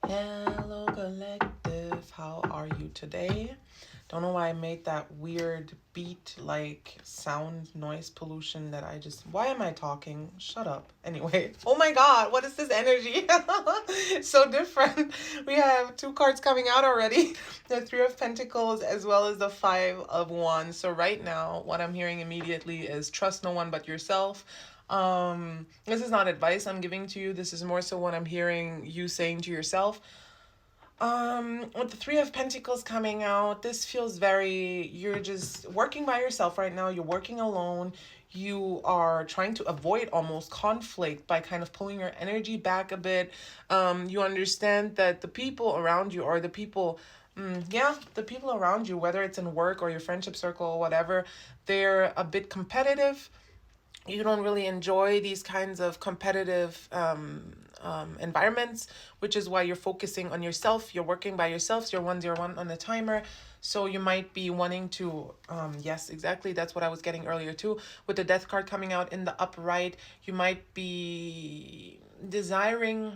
Hello, collective. How are you today? Don't know why I made that weird beat like sound noise pollution that I just. Why am I talking? Shut up. Anyway, oh my god, what is this energy? It's so different. We have two cards coming out already, the Three of Pentacles as well as the Five of Wands. So, right now, what I'm hearing immediately is trust no one but yourself. This is not advice I'm giving to you. This is more so what I'm hearing you saying to yourself. With the Three of Pentacles coming out, this feels very, you're just working by yourself right now. You're working alone. You are trying to avoid almost conflict by kind of pulling your energy back a bit. You understand that the people around you, or the people, the people around you, whether it's in work or your friendship circle or whatever, they're a bit competitive. You don't really enjoy these kinds of competitive environments, which is why you're focusing on yourself. You're working by yourself. So you're 101 on the timer. So you might be wanting to, yes, exactly. That's what I was getting earlier too. With the death card coming out in the upright, you might be desiring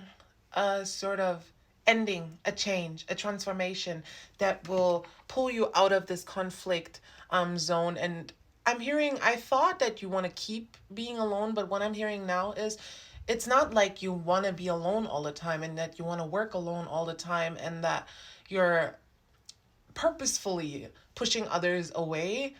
a sort of ending, a change, a transformation that will pull you out of this conflict zone. And I'm hearing, I thought that you want to keep being alone, but what I'm hearing now is it's not like you want to be alone all the time and that you want to work alone all the time and that you're purposefully pushing others away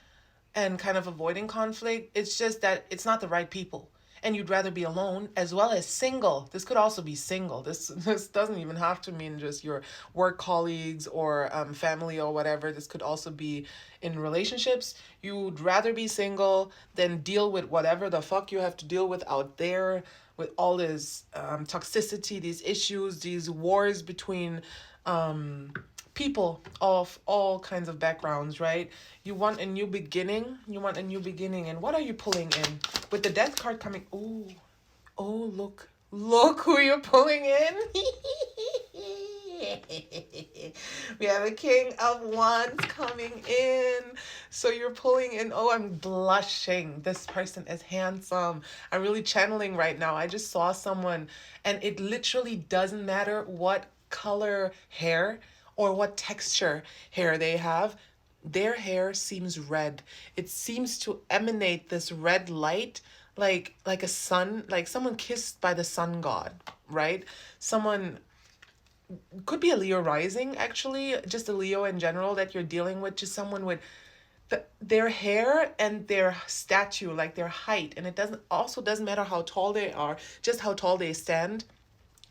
and kind of avoiding conflict. It's just that it's not the right people. And you'd rather be alone as well as single. This could also be single. This doesn't even have to mean just your work colleagues or family or whatever. This could also be in relationships. You'd rather be single than deal with whatever the fuck you have to deal with out there, with all this toxicity, these issues, these wars between people of all kinds of backgrounds, right? You want a new beginning. You want a new beginning. And what are you pulling in? With the death card coming. Oh, oh, look. Look who you're pulling in. We have a King of Wands coming in. So you're pulling in. Oh, I'm blushing. This person is handsome. I'm really channeling right now. I just saw someone, and it literally doesn't matter what color hair or what texture hair they have. Their hair seems red. It seems to emanate this red light, like a sun, like someone kissed by the sun god, right? Someone could be a Leo rising, actually, just a Leo in general that you're dealing with, just someone with their hair and their stature, like their height. And it doesn't matter how tall they are, just how tall they stand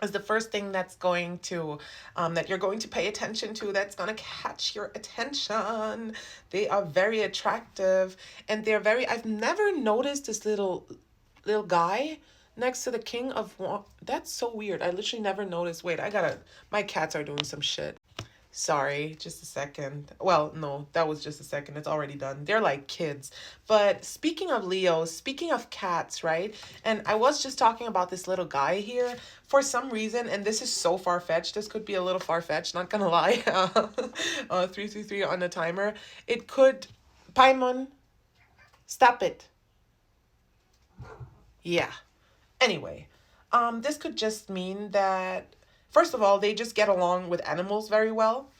is the first thing that's going to that you're going to pay attention to, that's going to catch your attention. They are very attractive, and they're very, I've never noticed this little guy next to the king of that's so weird. I literally never noticed. Wait, my cats are doing some shit. Sorry, just a second. Well, no, that was just a second. It's already done. They're like kids. But speaking of Leo, speaking of cats, right? And I was just talking about this little guy here for some reason, and this is so far-fetched. This could be a little far-fetched, not gonna lie. 333 on the timer. It could. Paimon, stop it. Yeah. Anyway, this could just mean that, first of all, they just get along with animals very well.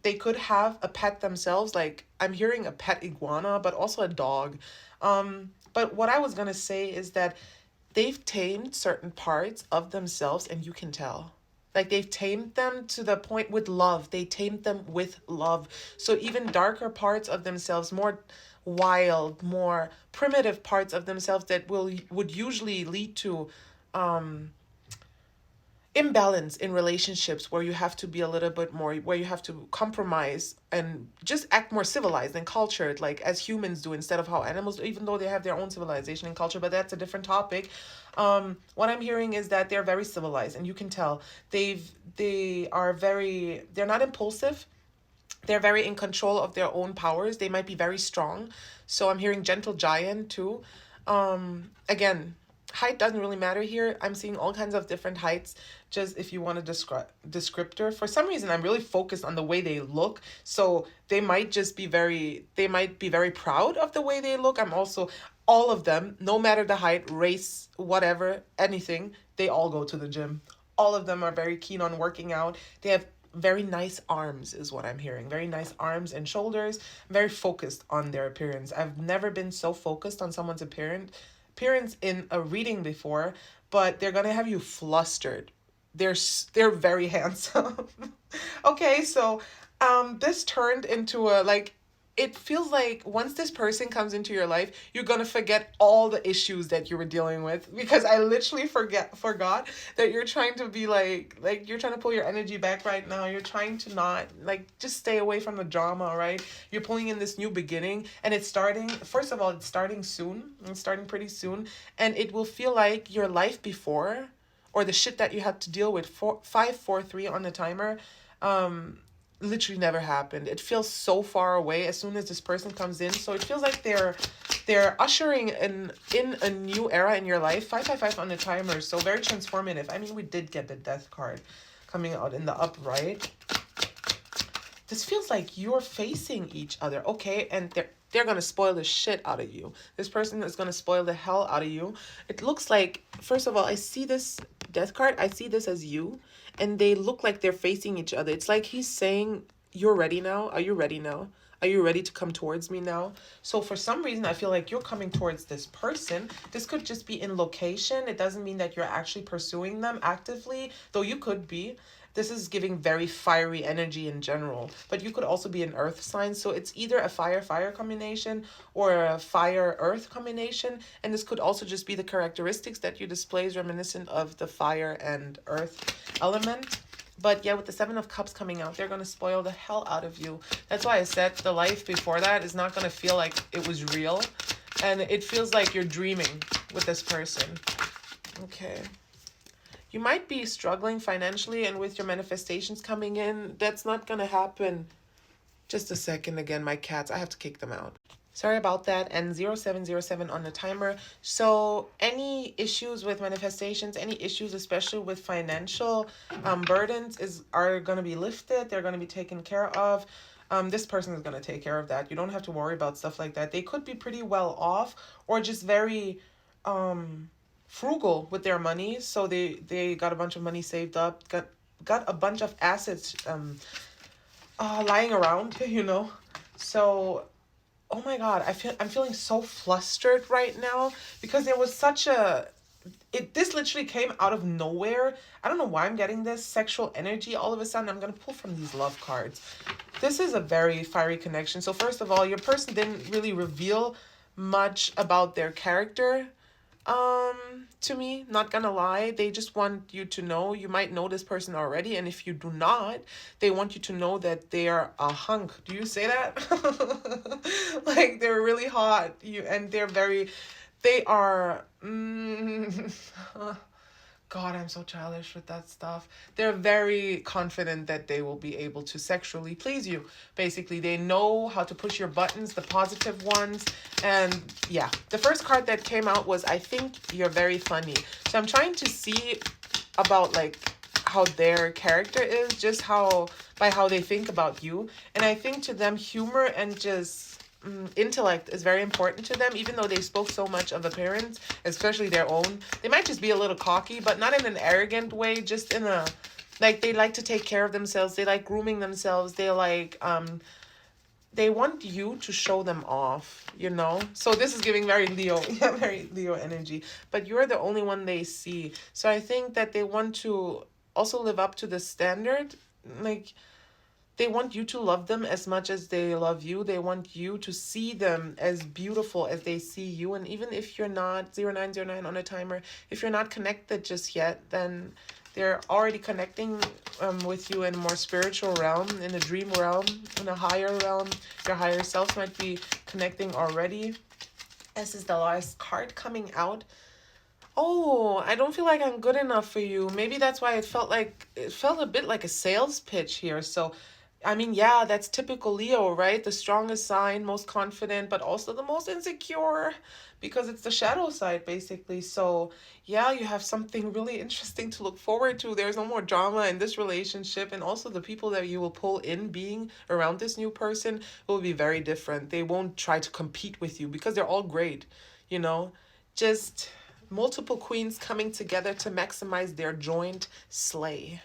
They could have a pet themselves, like I'm hearing a pet iguana, but also a dog. But what I was gonna say is that they've tamed certain parts of themselves, and you can tell. Like they've tamed them to the point with love. They tamed them with love. So even darker parts of themselves, more wild, more primitive parts of themselves that would usually lead to imbalance in relationships, where you have to be a little bit more, where you have to compromise and just act more civilized and cultured, like as humans do, instead of how animals do, even though they have their own civilization and culture, but that's a different topic. What I'm hearing is that they're very civilized, and you can tell they're not impulsive. They're very in control of their own powers. They might be very strong. So I'm hearing gentle giant too. Again, height doesn't really matter here. I'm seeing all kinds of different heights. Just if you want a descriptor. For some reason, I'm really focused on the way they look. So they might be very proud of the way they look. I'm also, all of them, no matter the height, race, whatever, anything, they all go to the gym. all of them are very keen on working out. They have very nice arms, is what I'm hearing. Very nice arms and shoulders. Very focused on their appearance. I've never been so focused on someone's appearance in a reading before, but they're gonna have you flustered. They're very handsome. Okay, so this turned into a like, it feels like once this person comes into your life, you're gonna forget all the issues that you were dealing with, because I literally forgot that you're trying to be like you're trying to pull your energy back right now. You're trying to not like just stay away from the drama, right? You're pulling in this new beginning, and it's starting. First of all, it's starting soon. It's starting pretty soon, and it will feel like your life before, or the shit that you had to deal with. 543 on the timer. Um, Literally never happened. It feels so far away as soon as this person comes in. So it feels like they're ushering in a new era in your life. 555 on the timer, so very transformative. I mean, we did get the death card coming out in the upright. This feels like you're facing each other, okay? And they're gonna spoil the shit out of you. This person is gonna spoil the hell out of you. It looks like, first of all, I see this death card. I see this as you, and they look like they're facing each other. It's like he's saying, "You're ready now. Are you ready now? Are you ready to come towards me now?" So for some reason, I feel like you're coming towards this person. This could just be in location. It doesn't mean that you're actually pursuing them actively, though you could be. This is giving very fiery energy in general, but you could also be an earth sign. So it's either a fire-fire combination or a fire-earth combination. And this could also just be the characteristics that you display is reminiscent of the fire and earth element. But yeah, with the Seven of Cups coming out, they're going to spoil the hell out of you. That's why I said the life before that is not going to feel like it was real. And it feels like you're dreaming with this person. Okay. You might be struggling financially, and with your manifestations coming in, that's not going to happen. Just a second again, my cats. I have to kick them out. Sorry about that. And 0707 on the timer. So any issues with manifestations, any issues especially with financial burdens are going to be lifted. They're going to be taken care of. This person is going to take care of that. You don't have to worry about stuff like that. They could be pretty well off, or just very frugal with their money. So they got a bunch of money saved up, got a bunch of assets lying around, you know. So oh my god, I'm feeling so flustered right now, because there was such a this literally came out of nowhere. I don't know why I'm getting this sexual energy all of a sudden. I'm going to pull from these love cards. This is a very fiery connection. So first of all, your person didn't really reveal much about their character to me, not gonna lie. They just want you to know. You might know this person already, and if you do not, they want you to know that they are a hunk. Do you say that? Like, they're really hot. They are God, I'm so childish with that stuff. They're very confident that they will be able to sexually please you. Basically, they know how to push your buttons, the positive ones. And yeah, the first card that came out was, I think you're very funny. So I'm trying to see about like how their character is, just by how they think about you. And I think to them, humor and just intellect is very important to them, even though they spoke so much of appearance, especially their own. They might just be a little cocky, but not in an arrogant way, just in a, like, they like to take care of themselves. They like grooming themselves. They like, they want you to show them off, you know? So this is giving very Leo, yeah, very Leo energy, but you're the only one they see. So I think that they want to also live up to the standard, like, they want you to love them as much as they love you. They want you to see them as beautiful as they see you. And even if you're not 0909 on a timer, if you're not connected just yet, then they're already connecting with you in a more spiritual realm, in a dream realm, in a higher realm. Your higher self might be connecting already. This is the last card coming out. Oh, I don't feel like I'm good enough for you. Maybe that's why it felt a bit like a sales pitch here. So I mean, yeah, that's typical Leo, right? The strongest sign, most confident, but also the most insecure, because it's the shadow side, basically. So, yeah, you have something really interesting to look forward to. There's no more drama in this relationship. And also, the people that you will pull in being around this new person will be very different. They won't try to compete with you, because they're all great, you know? Just Multiple queens coming together to maximize their joint slay.